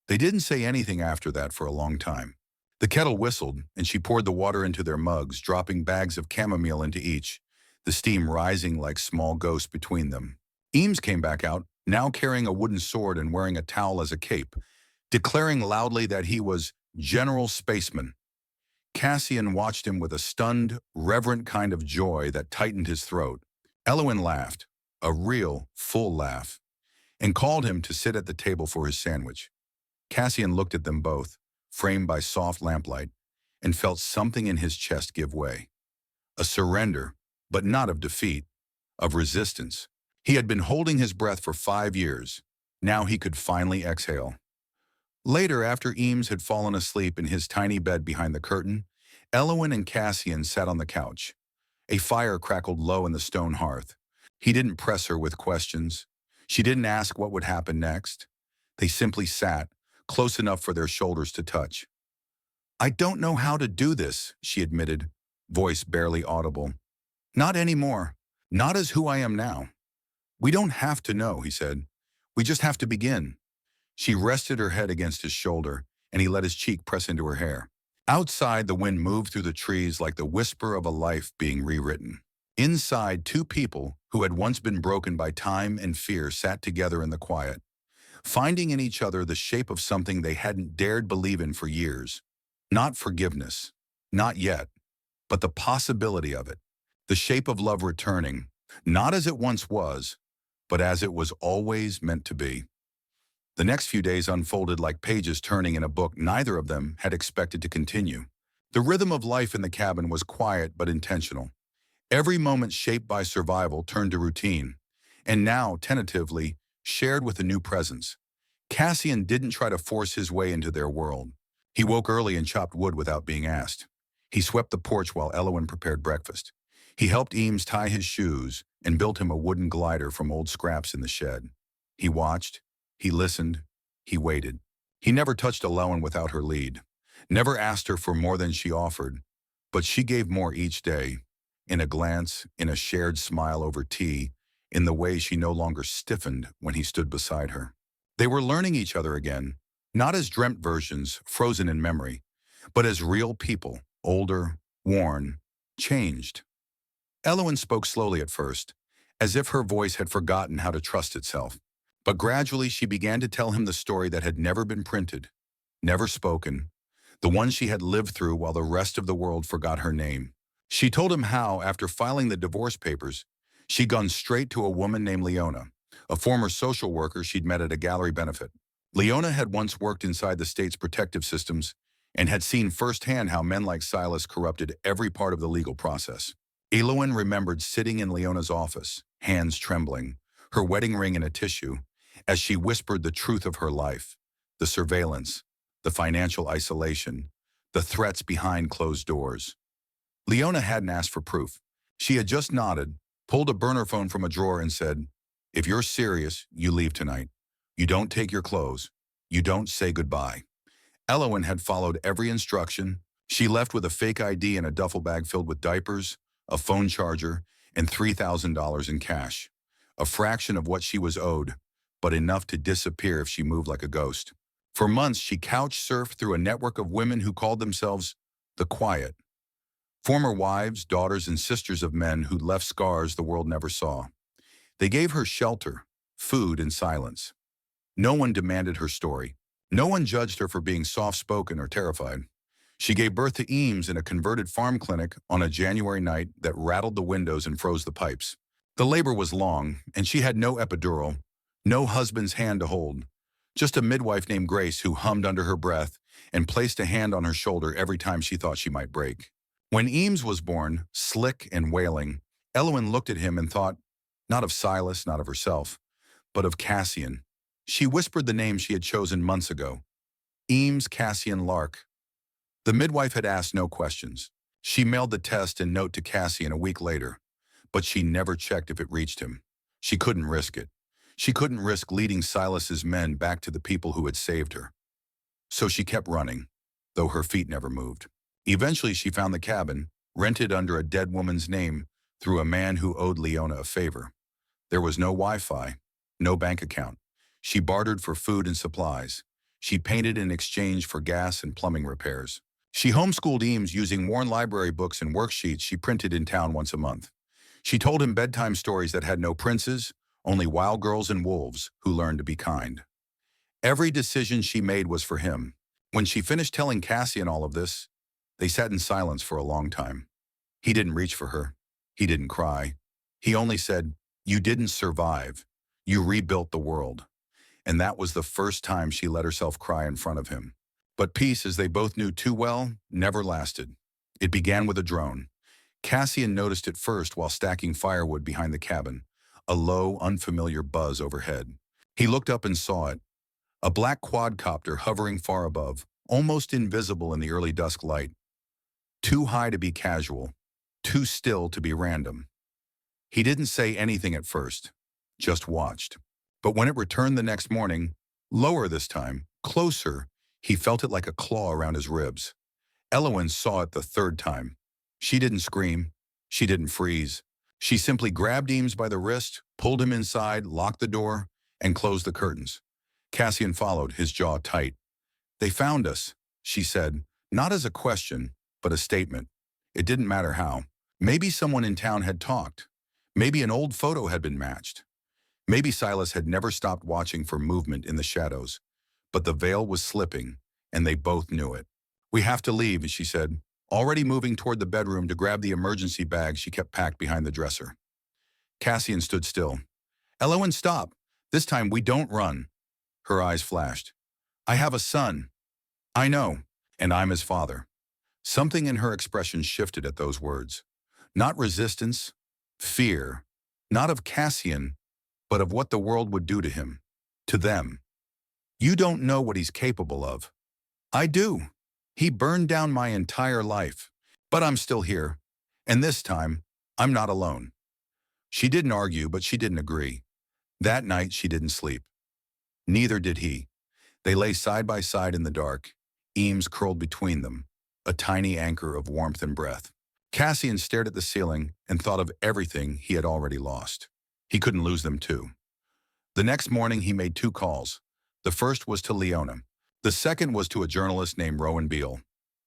[SPEAKER 1] They didn't say anything after that for a long time. The kettle whistled, and she poured the water into their mugs, dropping bags of chamomile into each, the steam rising like small ghosts between them. Eames came back out, now carrying a wooden sword and wearing a towel as a cape, declaring loudly that he was General Spaceman. Cassian watched him with a stunned, reverent kind of joy that tightened his throat. Elowen laughed, a real, full laugh, and called him to sit at the table for his sandwich. Cassian looked at them both, framed by soft lamplight, and felt something in his chest give way. A surrender, but not of defeat, of resistance. He had been holding his breath for 5 years. Now he could finally exhale. Later, after Eames had fallen asleep in his tiny bed behind the curtain, Elowen and Cassian sat on the couch. A fire crackled low in the stone hearth. He didn't press her with questions. She didn't ask what would happen next. They simply sat, close enough for their shoulders to touch. "I don't know how to do this," she admitted, voice barely audible. "Not anymore. Not as who I am now." "We don't have to know," he said. "We just have to begin." She rested her head against his shoulder, and he let his cheek press into her hair. Outside, the wind moved through the trees like the whisper of a life being rewritten. Inside, two people who had once been broken by time and fear sat together in the quiet, finding in each other the shape of something they hadn't dared believe in for years. Not forgiveness, not yet, but the possibility of it. The shape of love returning, not as it once was, but as it was always meant to be. The next few days unfolded like pages turning in a book neither of them had expected to continue. The rhythm of life in the cabin was quiet but intentional. Every moment shaped by survival turned to routine, and now, tentatively, shared with a new presence. Cassian didn't try to force his way into their world. He woke early and chopped wood without being asked. He swept the porch while Elowen prepared breakfast. He helped Eames tie his shoes and built him a wooden glider from old scraps in the shed. He watched. He listened. He waited. He never touched Elowen without her lead. Never asked her for more than she offered. But she gave more each day. in a glance, in a shared smile over tea, in the way she no longer stiffened when he stood beside her. They were learning each other again, not as dreamt versions, frozen in memory, but as real people, older, worn, changed. Elowen spoke slowly at first, as if her voice had forgotten how to trust itself. But gradually she began to tell him the story that had never been printed, never spoken, the one she had lived through while the rest of the world forgot her name. She told him how, after filing the divorce papers, she'd gone straight to a woman named Leona, a former social worker she'd met at a gallery benefit. Leona had once worked inside the state's protective systems and had seen firsthand how men like Silas corrupted every part of the legal process. Elowen remembered sitting in Leona's office, hands trembling, her wedding ring in a tissue, as she whispered the truth of her life, the surveillance, the financial isolation, the threats behind closed doors. Leona hadn't asked for proof. She had just nodded, pulled a burner phone from a drawer and said, "If you're serious, you leave tonight. You don't take your clothes. You don't say goodbye." Elowen had followed every instruction. She left with a fake ID and a duffel bag filled with diapers, a phone charger, and $3,000 in cash. A fraction of what she was owed, but enough to disappear if she moved like a ghost. For months, she couch-surfed through a network of women who called themselves the Quiet. Former wives, daughters, and sisters of men who'd left scars the world never saw. They gave her shelter, food, and silence. No one demanded her story. No one judged her for being soft-spoken or terrified. She gave birth to Eames in a converted farm clinic on a January night that rattled the windows and froze the pipes. The labor was long, and she had no epidural, no husband's hand to hold, just a midwife named Grace who hummed under her breath and placed a hand on her shoulder every time she thought she might break. When Eames was born, slick and wailing, Elowen looked at him and thought, not of Silas, not of herself, but of Cassian. She whispered the name she had chosen months ago, Eames Cassian Lark. The midwife had asked no questions. She mailed the test and note to Cassian a week later, but she never checked if it reached him. She couldn't risk it. She couldn't risk leading Silas's men back to the people who had saved her. So she kept running, though her feet never moved. Eventually she found the cabin, rented under a dead woman's name through a man who owed Leona a favor. There was no Wi-Fi, no bank account. She bartered for food and supplies. She painted in exchange for gas and plumbing repairs. She homeschooled Eames using worn library books and worksheets she printed in town once a month. She told him bedtime stories that had no princes, only wild girls and wolves who learned to be kind. Every decision she made was for him. When she finished telling Cassian all of this, they sat in silence for a long time. He didn't reach for her. He didn't cry. He only said, "You didn't survive. You rebuilt the world." And that was the first time she let herself cry in front of him. But peace, as they both knew too well, never lasted. It began with a drone. Cassian noticed it first while stacking firewood behind the cabin, a low, unfamiliar buzz overhead. He looked up and saw it, a black quadcopter hovering far above, almost invisible in the early dusk light. Too high to be casual, too still to be random. He didn't say anything at first, just watched. But when it returned the next morning, lower this time, closer, he felt it like a claw around his ribs. Elowen saw it the third time. She didn't scream. She didn't freeze. She simply grabbed Eames by the wrist, pulled him inside, locked the door, and closed the curtains. Cassian followed, his jaw tight. "They found us," she said, not as a question, but a statement. It didn't matter how. Maybe someone in town had talked. Maybe an old photo had been matched. Maybe Silas had never stopped watching for movement in the shadows. But the veil was slipping, and they both knew it. "We have to leave," she said, already moving toward the bedroom to grab the emergency bag she kept packed behind the dresser. Cassian stood still. "Elowen, stop. This time we don't run." Her eyes flashed. "I have a son." "I know, and I'm his father." Something in her expression shifted at those words. Not resistance, fear, not of Cassian, but of what the world would do to him, to them. "You don't know what he's capable of." "I do. He burned down my entire life. But I'm still here. And this time, I'm not alone." She didn't argue, but she didn't agree. That night, she didn't sleep. Neither did he. They lay side by side in the dark, Eames curled between them, a tiny anchor of warmth and breath. Cassian stared at the ceiling and thought of everything he had already lost. He couldn't lose them too. The next morning, he made 2 calls. The first was to Leona. The second was to a journalist named Rowan Beale,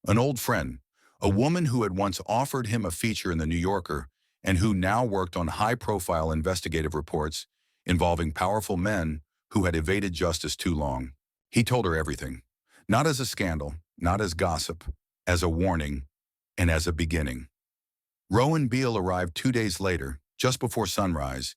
[SPEAKER 1] an old friend, a woman who had once offered him a feature in the New Yorker and who now worked on high-profile investigative reports involving powerful men who had evaded justice too long. He told her everything, not as a scandal, not as gossip, as a warning, and as a beginning. Rowan Beale arrived 2 days later, just before sunrise,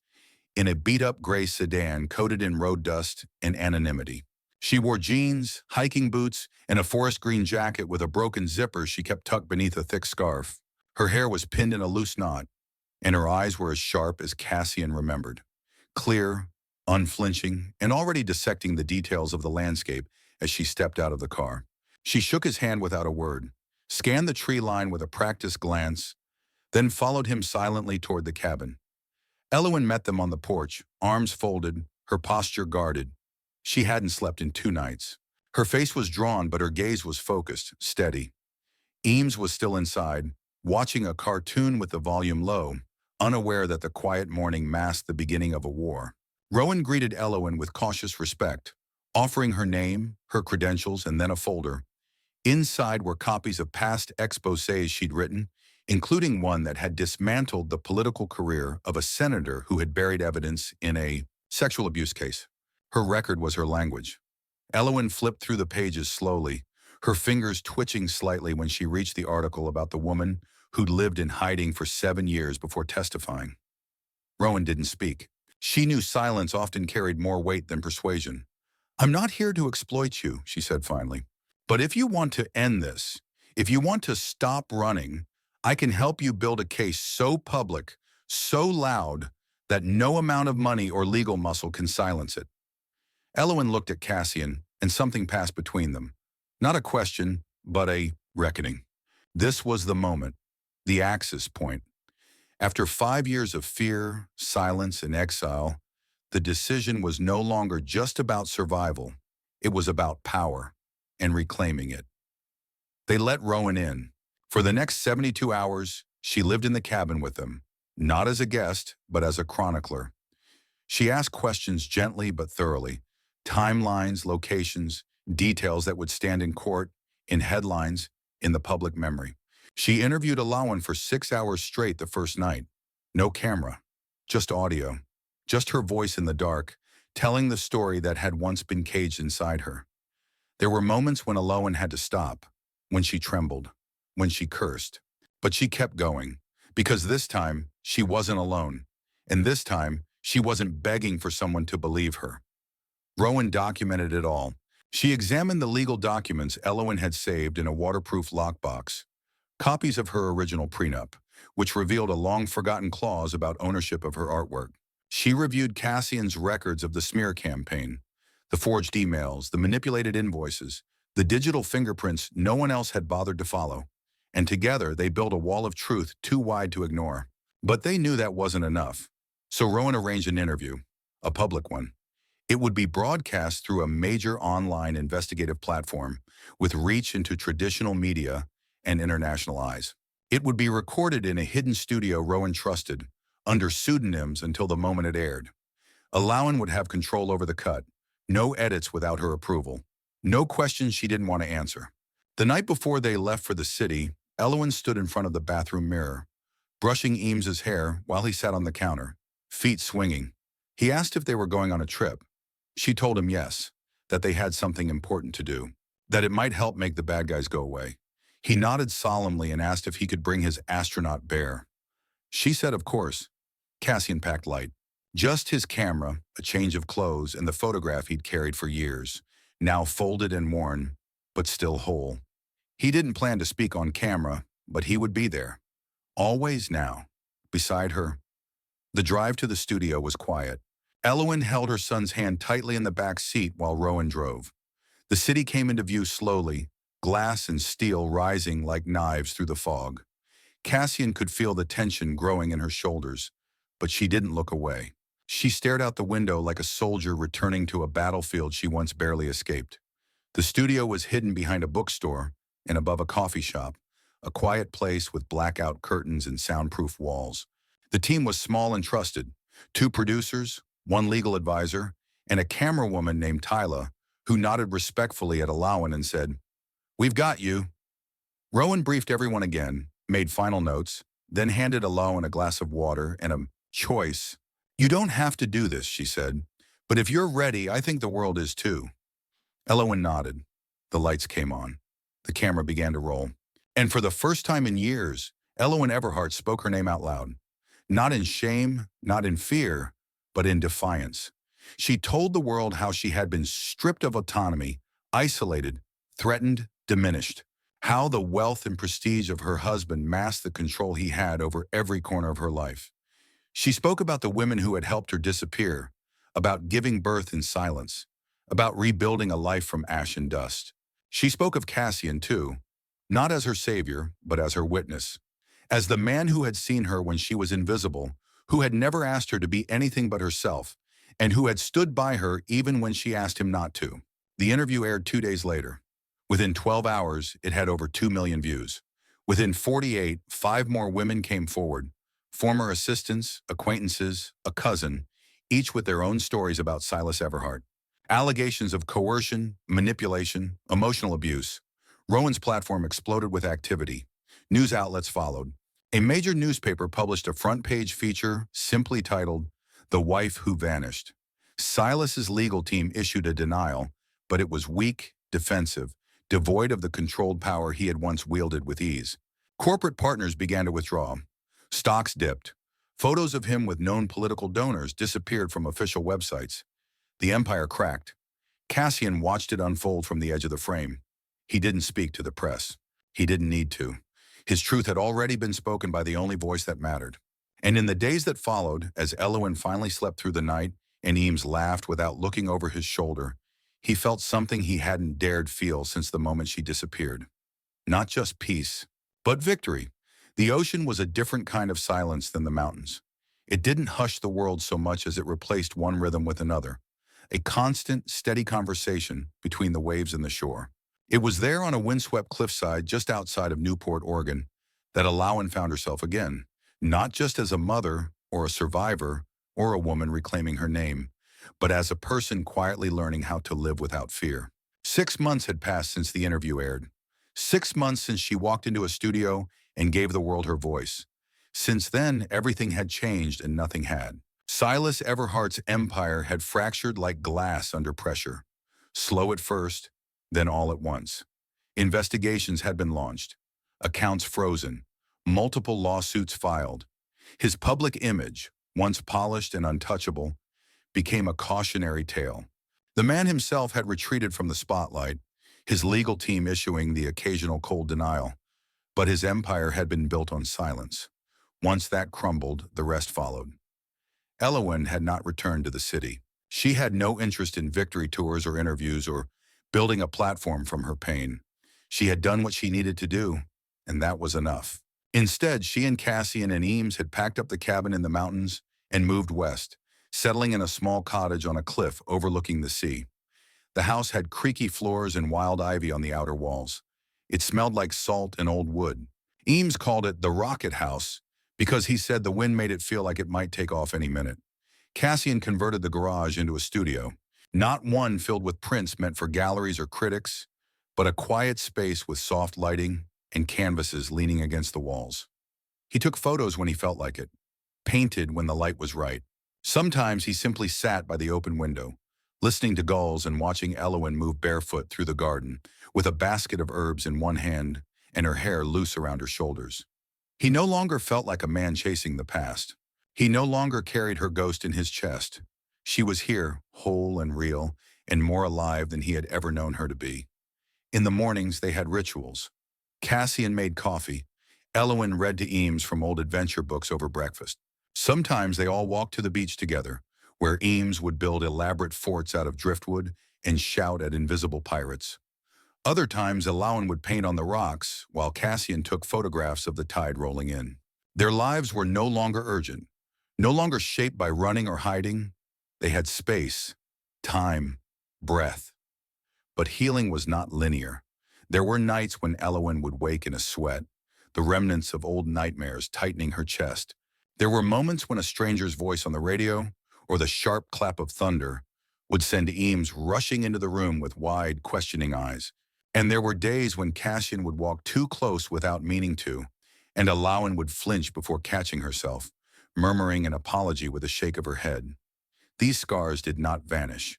[SPEAKER 1] in a beat-up gray sedan coated in road dust and anonymity. She wore jeans, hiking boots, and a forest green jacket with a broken zipper she kept tucked beneath a thick scarf. Her hair was pinned in a loose knot, and her eyes were as sharp as Cassian remembered. Clear, unflinching, and already dissecting the details of the landscape as she stepped out of the car. She shook his hand without a word, scanned the tree line with a practiced glance, then followed him silently toward the cabin. Elowen met them on the porch, arms folded, her posture guarded. She hadn't slept in 2 nights. Her face was drawn, but her gaze was focused, steady. Eames was still inside, watching a cartoon with the volume low, unaware that the quiet morning masked the beginning of a war. Rowan greeted Elowen with cautious respect, offering her name, her credentials, and then a folder. Inside were copies of past exposés she'd written, including one that had dismantled the political career of a senator who had buried evidence in a sexual abuse case. Her record was her language. Elowen flipped through the pages slowly, her fingers twitching slightly when she reached the article about the woman who'd lived in hiding for 7 years before testifying. Rowan didn't speak. She knew silence often carried more weight than persuasion. "I'm not here to exploit you," she said finally. "But if you want to end this, if you want to stop running, I can help you build a case so public, so loud, that no amount of money or legal muscle can silence it." Elowen looked at Cassian, and something passed between them. Not a question, but a reckoning. This was the moment, the axis point. After 5 years of fear, silence, and exile, the decision was no longer just about survival. It was about power and reclaiming it. They let Rowan in. For the next 72 hours, she lived in the cabin with them, not as a guest, but as a chronicler. She asked questions gently but thoroughly, timelines, locations, details that would stand in court, in headlines, in the public memory. She interviewed Alawan for 6 hours straight the first night. No camera, just audio, just her voice in the dark, telling the story that had once been caged inside her. There were moments when Alawan had to stop, when she trembled, when she cursed. But she kept going, because this time she wasn't alone, and this time she wasn't begging for someone to believe her. Rowan documented it all. She examined the legal documents Elowen had saved in a waterproof lockbox, copies of her original prenup, which revealed a long-forgotten clause about ownership of her artwork. She reviewed Cassian's records of the smear campaign, the forged emails, the manipulated invoices, the digital fingerprints no one else had bothered to follow. And together they built a wall of truth too wide to ignore. But they knew that wasn't enough. So Rowan arranged an interview, a public one. It would be broadcast through a major online investigative platform with reach into traditional media and international eyes. It would be recorded in a hidden studio Rowan trusted, under pseudonyms until the moment it aired. Alawan would have control over the cut, no edits without her approval, no questions she didn't want to answer. The night before they left for the city, Elowen stood in front of the bathroom mirror, brushing Eames's hair while he sat on the counter, feet swinging. He asked if they were going on a trip. She told him yes, that they had something important to do, that it might help make the bad guys go away. He nodded solemnly and asked if he could bring his astronaut bear. She said of course. Cassian packed light. Just his camera, a change of clothes, and the photograph he'd carried for years, now folded and worn, but still whole. He didn't plan to speak on camera, but he would be there. Always now, beside her. The drive to the studio was quiet. Elowen held her son's hand tightly in the back seat while Rowan drove. The city came into view slowly, glass and steel rising like knives through the fog. Cassian could feel the tension growing in her shoulders, but she didn't look away. She stared out the window like a soldier returning to a battlefield she once barely escaped. The studio was hidden behind a bookstore and above a coffee shop, a quiet place with blackout curtains and soundproof walls. The team was small and trusted. Two producers, one legal advisor, and a camerawoman named Tyla, who nodded respectfully at Alawan and said, "We've got you." Rowan briefed everyone again, made final notes, then handed Alawan a glass of water and a choice. "You don't have to do this," she said, "but if you're ready, I think the world is too." Alawan nodded. The lights came on. The camera began to roll. And for the first time in years, Elowen Everhart spoke her name out loud. Not in shame, not in fear, but in defiance. She told the world how she had been stripped of autonomy, isolated, threatened, diminished. How the wealth and prestige of her husband masked the control he had over every corner of her life. She spoke about the women who had helped her disappear, about giving birth in silence, about rebuilding a life from ash and dust. She spoke of Cassian, too, not as her savior, but as her witness, as the man who had seen her when she was invisible, who had never asked her to be anything but herself, and who had stood by her even when she asked him not to. The interview aired 2 days later. Within 12 hours, it had over 2 million views. Within 48, 5 more women came forward. Former assistants, acquaintances, a cousin, each with their own stories about Silas Everhart. Allegations of coercion, manipulation, emotional abuse. Rowan's platform exploded with activity. News outlets followed. A major newspaper published a front-page feature simply titled, "The Wife Who Vanished." Silas's legal team issued a denial, but it was weak, defensive, devoid of the controlled power he had once wielded with ease. Corporate partners began to withdraw. Stocks dipped. Photos of him with known political donors disappeared from official websites. The empire cracked. Cassian watched it unfold from the edge of the frame. He didn't speak to the press. He didn't need to. His truth had already been spoken by the only voice that mattered. And in the days that followed, as Elowen finally slept through the night and Eames laughed without looking over his shoulder, he felt something he hadn't dared feel since the moment she disappeared. Not just peace, but victory. The ocean was a different kind of silence than the mountains. It didn't hush the world so much as it replaced one rhythm with another. A constant, steady conversation between the waves and the shore. It was there on a windswept cliffside just outside of Newport, Oregon, that Alawan found herself again, not just as a mother or a survivor or a woman reclaiming her name, but as a person quietly learning how to live without fear. 6 months had passed since the interview aired. 6 months since she walked into a studio and gave the world her voice. Since then, everything had changed and nothing had. Silas Everhart's empire had fractured like glass under pressure. Slow at first, then all at once. Investigations had been launched, accounts frozen, multiple lawsuits filed. His public image, once polished and untouchable, became a cautionary tale. The man himself had retreated from the spotlight, his legal team issuing the occasional cold denial. But his empire had been built on silence. Once that crumbled, the rest followed. Elowen had not returned to the city. She had no interest in victory tours or interviews or building a platform from her pain. She had done what she needed to do, and that was enough. Instead, she and Cassian and Eames had packed up the cabin in the mountains and moved west, settling in a small cottage on a cliff overlooking the sea. The house had creaky floors and wild ivy on the outer walls. It smelled like salt and old wood. Eames called it the Rocket House because he said the wind made it feel like it might take off any minute. Cassian converted the garage into a studio, not one filled with prints meant for galleries or critics, but a quiet space with soft lighting and canvases leaning against the walls. He took photos when he felt like it, painted when the light was right. Sometimes he simply sat by the open window, listening to gulls and watching Elowen move barefoot through the garden, with a basket of herbs in one hand and her hair loose around her shoulders. He no longer felt like a man chasing the past. He no longer carried her ghost in his chest. She was here, whole and real, and more alive than he had ever known her to be. In the mornings, they had rituals. Cassian made coffee. Elowen read to Eames from old adventure books over breakfast. Sometimes they all walked to the beach together, where Eames would build elaborate forts out of driftwood and shout at invisible pirates. Other times, Elowen would paint on the rocks, while Cassian took photographs of the tide rolling in. Their lives were no longer urgent, no longer shaped by running or hiding. They had space, time, breath. But healing was not linear. There were nights when Elowen would wake in a sweat, the remnants of old nightmares tightening her chest. There were moments when a stranger's voice on the radio, or the sharp clap of thunder, would send Eames rushing into the room with wide, questioning eyes. And there were days when Cassian would walk too close without meaning to, and Alawan would flinch before catching herself, murmuring an apology with a shake of her head. These scars did not vanish,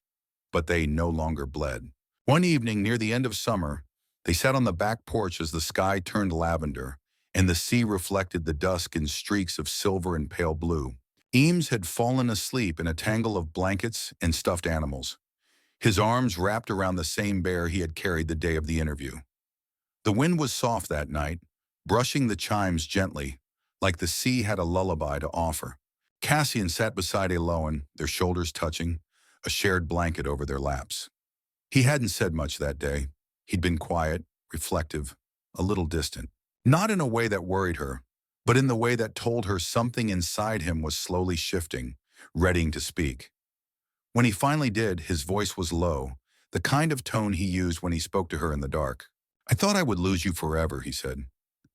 [SPEAKER 1] but they no longer bled. One evening near the end of summer, they sat on the back porch as the sky turned lavender, and the sea reflected the dusk in streaks of silver and pale blue. Eames had fallen asleep in a tangle of blankets and stuffed animals, his arms wrapped around the same bear he had carried the day of the interview. The wind was soft that night, brushing the chimes gently, like the sea had a lullaby to offer. Cassian sat beside Eloan, their shoulders touching, a shared blanket over their laps. He hadn't said much that day. He'd been quiet, reflective, a little distant. Not in a way that worried her, but in the way that told her something inside him was slowly shifting, readying to speak. When he finally did, his voice was low, the kind of tone he used when he spoke to her in the dark. "I thought I would lose you forever," he said.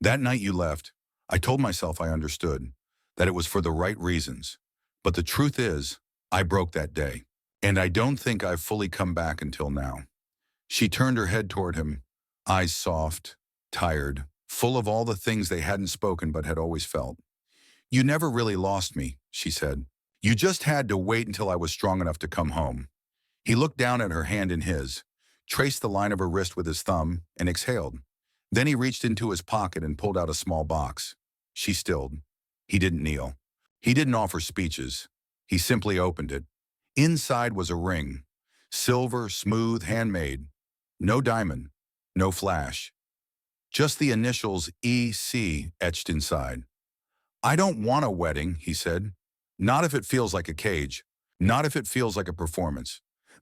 [SPEAKER 1] "That night you left, I told myself I understood, that it was for the right reasons. But the truth is, I broke that day, and I don't think I've fully come back until now." She turned her head toward him, eyes soft, tired, full of all the things they hadn't spoken but had always felt. "You never really lost me," she said. "You just had to wait until I was strong enough to come home." He looked down at her hand in his, traced the line of her wrist with his thumb, and exhaled. Then he reached into his pocket and pulled out a small box. She stilled. He didn't kneel. He didn't offer speeches. He simply opened it. Inside was a ring. Silver, smooth, handmade. No diamond. No flash. Just the initials EC etched inside. "I don't want a wedding," he said. "Not if it feels like a cage. Not if it feels like a performance.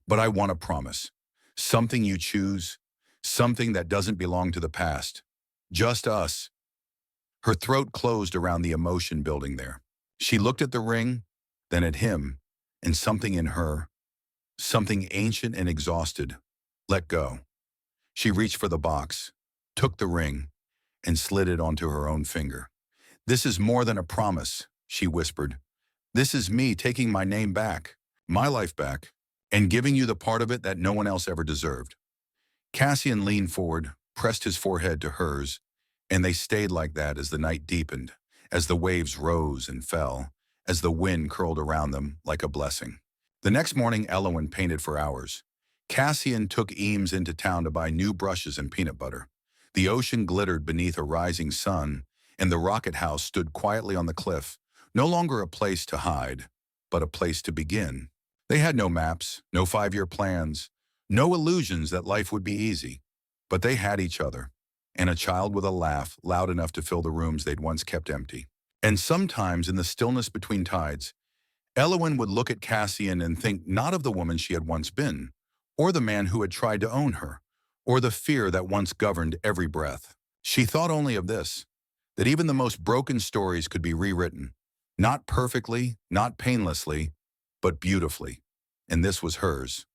[SPEAKER 1] But I want a promise. Something you choose. Something that doesn't belong to the past. Just us." Her throat closed around the emotion building there. She looked at the ring, then at him, and something in her, something ancient and exhausted, let go. She reached for the box, took the ring, and slid it onto her own finger. "This is more than a promise," she whispered. "This is me taking my name back, my life back, and giving you the part of it that no one else ever deserved." Cassian leaned forward, pressed his forehead to hers, and they stayed like that as the night deepened, as the waves rose and fell, as the wind curled around them like a blessing. The next morning, Elowen painted for hours. Cassian took Eames into town to buy new brushes and peanut butter. The ocean glittered beneath a rising sun, and the rocket house stood quietly on the cliff, no longer a place to hide, but a place to begin. They had no maps, no 5-year plans, no illusions that life would be easy. But they had each other, and a child with a laugh loud enough to fill the rooms they'd once kept empty. And sometimes, in the stillness between tides, Elowen would look at Cassian and think not of the woman she had once been, or the man who had tried to own her, or the fear that once governed every breath. She thought only of this, that even the most broken stories could be rewritten, not perfectly, not painlessly, but beautifully. And this was hers.